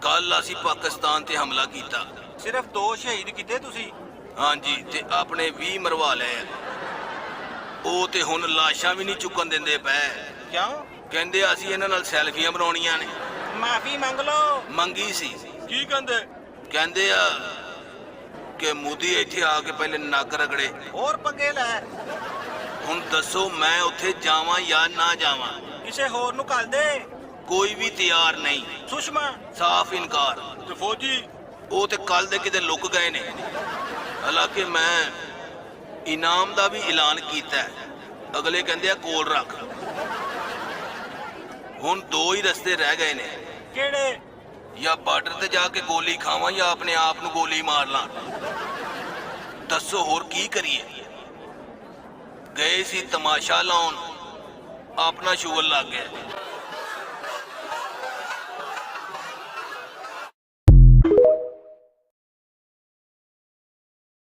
ਕੱਲ ਅਸੀਂ ਪਾਕਿਸਤਾਨ ਤੇ ਹਮਲਾ ਕੀਤਾ। ਸਿਰਫ 2 ਸ਼ਹੀਦ ਕੀਤੇ ਤੁਸੀਂ? ਹਾਂਜੀ, ਤੇ ਆਪਣੇ 20 ਮਰਵਾ ਲਏ ਆ। ਉਹ ਤੇ ਹੁਣ ਲਾਸ਼ਾਂ ਵੀ ਨਹੀਂ ਚੁੱਕਣ ਦਿੰਦੇ ਪਏ। ਕਿਉਂ? ਕਹਿੰਦੇ ਅਸੀਂ ਇਹਨਾਂ ਨਾਲ ਸੈਲਫੀਆਂ ਬਣਾਉਣੀਆਂ ਨੇ। ਮਾਫੀ ਮੰਗ ਲਓ। ਮੰਗੀ ਸੀ। ਕੀ ਕਹਿੰਦੇ? ਕਹਿੰਦੇ ਆ ਕਿ ਮੋਦੀ ਇੱਥੇ ਆ ਕੇ ਪਹਿਲੇ ਨੱਕ ਰਗੜੇ। ਹੋਰ ਪੰਗੇ ਲੈ। ਹੁਣ ਦੱਸੋ ਮੈਂ ਉੱਥੇ ਜਾਵਾਂ ਜਾਂ ਨਾ ਜਾਵਾਂ? ਕਿਸੇ ਹੋਰ ਨੂੰ ਘੱਲ ਦੇ। ਕੋਈ ਵੀ ਤਿਆਰ ਨਹੀਂ। ਸੁਸ਼ਮਾ? ਸਾਫ਼ ਇਨਕਾਰ। ਤੇ ਫੌਜੀ? ਉਹ ਤੇ ਕੱਲ ਦੇ ਕਿਤੇ ਲੁੱਕ ਗਏ ਨੇ। ਹਾਲਾਂਕਿ ਮੈਂ ਇਨਾਮ ਦਾ ਵੀ ਐਲਾਨ ਕੀਤਾ। ਅਗਲੇ ਕਹਿੰਦੇ ਆ ਕੋਲ ਰੱਖ। ਹੁਣ 2 ਹੀ ਰਸਤੇ ਰਹਿ ਗਏ ਨੇ। ਕਿਹੜੇ? ਜਾਂ ਬਾਰਡਰ ਤੇ ਜਾ ਕੇ ਗੋਲੀ ਖਾਵਾਂ ਜਾਂ ਆਪਣੇ ਆਪ ਨੂੰ ਗੋਲੀ ਮਾਰ ਲਾਂ। ਦੱਸੋ ਹੋਰ ਕੀ ਕਰੀਏ? ਗਏ ਸੀ ਤਮਾਸ਼ਾ ਲਾਉਣ, ਆਪਣਾ ਸ਼ੁਗਲ ਲੱਗ ਗਿਆ।